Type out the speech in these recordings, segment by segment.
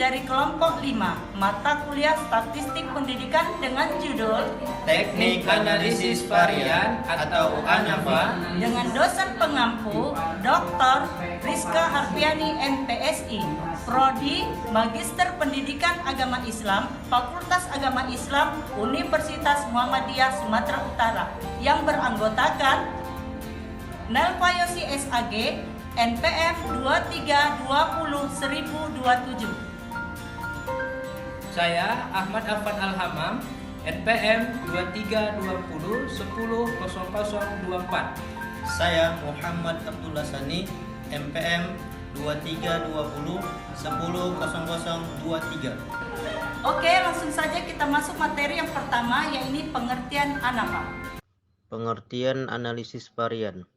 dari kelompok 5, mata kuliah Statistik Pendidikan dengan judul Teknik Analisis Varian atau ANAVA dengan dosen pengampu Dr. Rizka Harpiani MPSI, Prodi Magister Pendidikan Agama Islam, Fakultas Agama Islam Universitas Muhammadiyah Sumatera Utara, yang beranggotakan Nelva Yosi SAG, NPM 23201027. Saya Ahmad Afan Alhamam, NPM 2320100024. Saya Muhammad Abdullah Sani, MPM 2320100023. Oke, langsung saja kita masuk materi yang pertama, yaitu pengertian ANAVA. Pengertian analisis varian.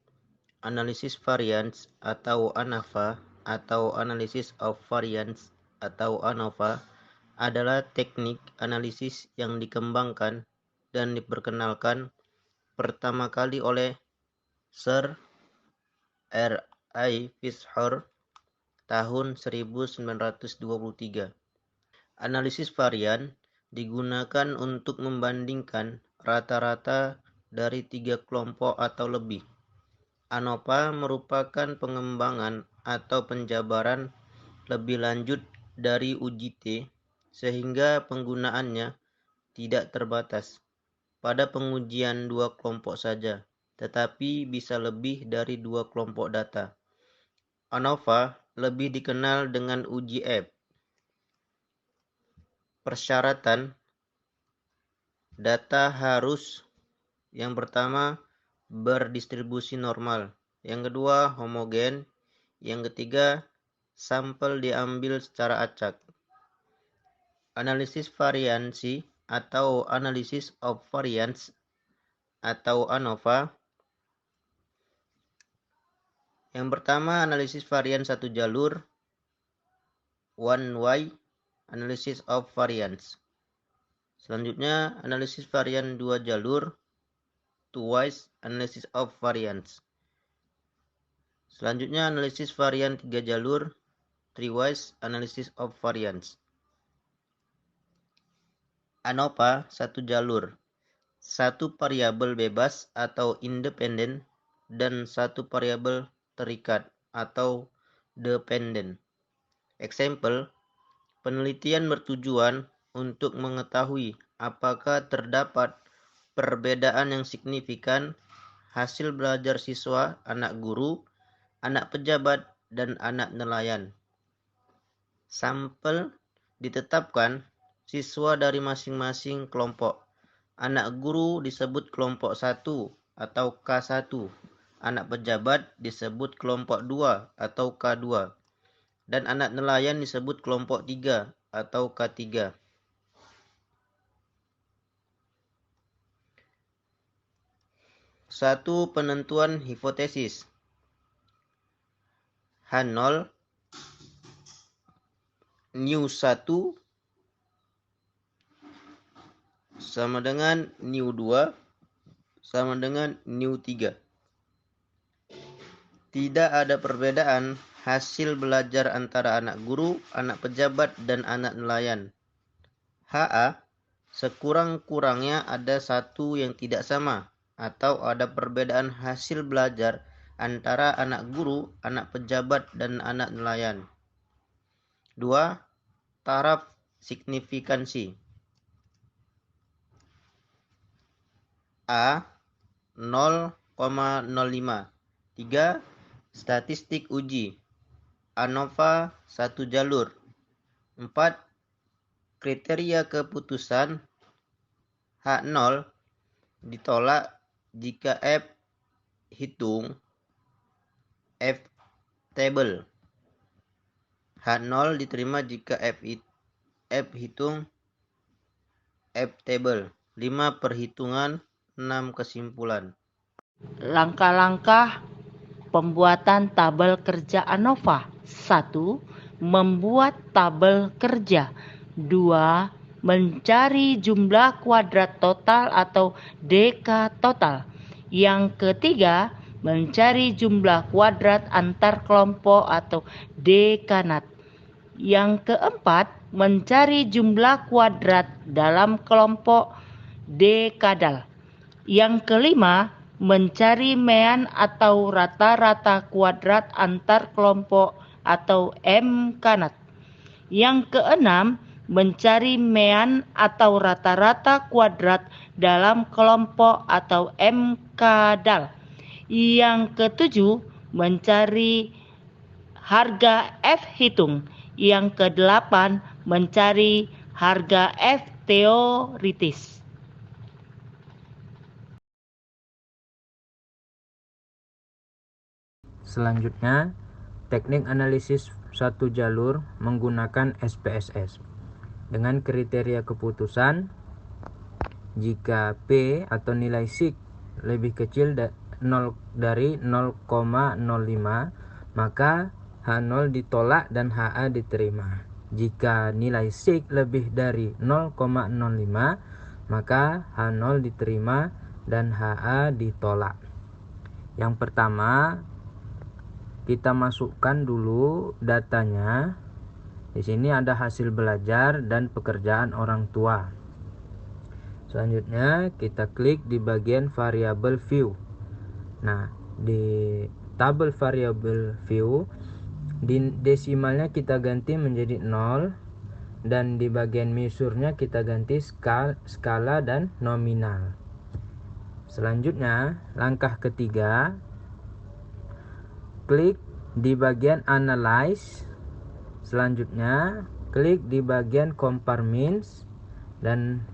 Analisis variance atau ANAVA atau Analysis of Variance atau ANOVA adalah teknik analisis yang dikembangkan dan diperkenalkan pertama kali oleh Sir R. I. Fisher tahun 1923. Analisis varian digunakan untuk membandingkan rata-rata dari 3 kelompok atau lebih. ANOVA merupakan pengembangan atau penjabaran lebih lanjut dari uji T, sehingga penggunaannya tidak terbatas pada pengujian 2 kelompok saja, tetapi bisa lebih dari 2 kelompok data. ANOVA lebih dikenal dengan uji F. Persyaratan data harus yang pertama berdistribusi normal, yang kedua homogen, yang ketiga sampel diambil secara acak. Analisis variansi atau Analysis of Variance atau ANOVA. Yang pertama, analisis varian satu jalur, one way analysis of variance. Selanjutnya, analisis varian 2 jalur, two-wise analysis of variance. Selanjutnya, analisis varian 3 jalur, three-wise analysis of variance. ANOVA 1 jalur, 1 variabel bebas atau independen dan 1 variabel terikat atau dependent. Example, penelitian bertujuan untuk mengetahui apakah terdapat perbedaan yang signifikan hasil belajar siswa, anak guru, anak pejabat, dan anak nelayan. Sampel ditetapkan siswa dari masing-masing kelompok. Anak guru disebut kelompok 1 atau K1. Anak pejabat disebut kelompok 2 atau K2. Dan anak nelayan disebut kelompok 3 atau K3. Satu penentuan hipotesis. H0 nu1 sama dengan nu2 sama dengan nu3. Tidak ada perbedaan hasil belajar antara anak guru, anak pejabat, dan anak nelayan. HA, sekurang-kurangnya ada satu yang tidak sama, atau ada perbedaan hasil belajar antara anak guru, anak pejabat, dan anak nelayan. 2. Taraf signifikansi. A 0,05. 3. Statistik uji. ANOVA 1 jalur. 4. Kriteria keputusan. H0 ditolak jika F hitung F table. H0 diterima jika F hitung F table. 5 perhitungan, 6 kesimpulan. Langkah-langkah pembuatan tabel kerja ANOVA. 1. Membuat tabel kerja. 2. Mencari jumlah kuadrat total atau DK total. Yang ketiga, mencari jumlah kuadrat antar kelompok atau dekanat. Yang keempat, mencari jumlah kuadrat dalam kelompok dekadal. Yang kelima, mencari mean atau rata-rata kuadrat antar kelompok atau M-kanat. Yang keenam, mencari mean atau rata-rata kuadrat dalam kelompok atau M-kadal. Yang ketujuh, mencari harga F hitung. Yang kedelapan, mencari harga F teoritis. Selanjutnya, teknik analisis satu jalur menggunakan SPSS dengan kriteria keputusan jika P atau nilai SIG lebih kecil dari 0,05 maka H0 ditolak dan HA diterima. Jika nilai SIG lebih dari 0,05 maka H0 diterima dan HA ditolak. Yang pertama, kita masukkan dulu datanya. Di sini ada hasil belajar dan pekerjaan orang tua. Selanjutnya kita klik di bagian variable view. Nah, di tabel variable view di desimalnya kita ganti menjadi 0 dan di bagian measure-nya kita ganti skala dan nominal. Selanjutnya, langkah ketiga, klik di bagian analyze. Selanjutnya klik di bagian compare means dan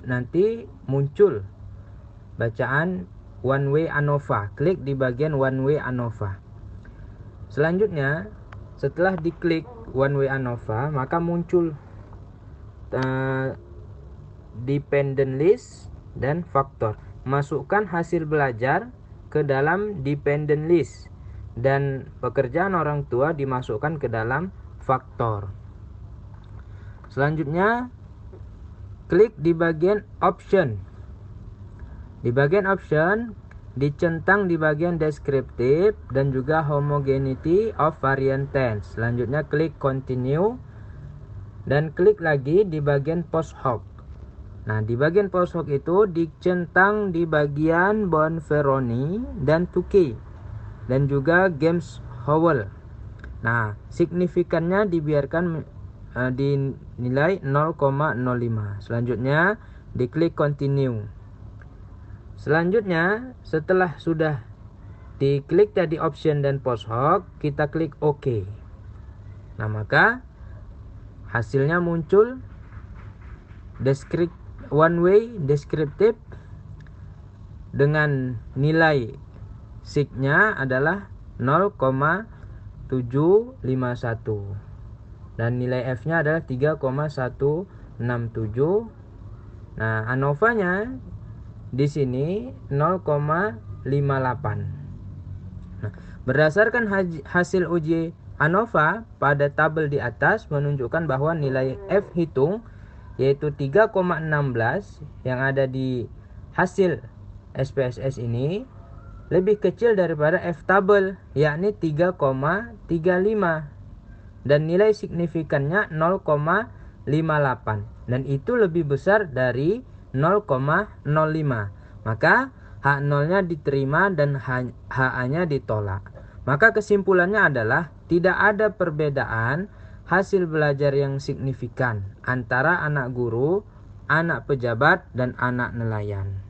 nanti muncul bacaan one way ANOVA. Klik di bagian one way ANOVA. Selanjutnya setelah diklik one way ANOVA maka muncul dependent list dan faktor. Masukkan hasil belajar ke dalam dependent list dan pekerjaan orang tua dimasukkan ke dalam faktor. Selanjutnya klik di bagian option. Di bagian option dicentang di bagian descriptive dan juga homogeneity of variant tense. Selanjutnya klik continue dan klik lagi di bagian post hoc. Nah, di bagian post hoc itu dicentang di bagian Bonferroni dan Tukey dan juga James Howell. Nah, signifikannya dibiarkan dinilai 0,05. Selanjutnya diklik continue. Selanjutnya setelah sudah diklik tadi option dan post hoc, kita klik OK. Nah, maka hasilnya muncul one way descriptive dengan nilai SIG-nya adalah 0,751 dan nilai F-nya adalah 3,167. Nah, ANOVA-nya di sini 0,58. Nah, berdasarkan hasil uji ANOVA pada tabel di atas menunjukkan bahwa nilai F hitung yaitu 3,16 yang ada di hasil SPSS ini lebih kecil daripada F tabel yakni 3,35 dan nilai signifikannya 0,58 dan itu lebih besar dari 0,05. Maka H0-nya diterima dan HA-nya ditolak. Maka kesimpulannya adalah tidak ada perbedaan hasil belajar yang signifikan antara anak guru, anak pejabat, dan anak nelayan.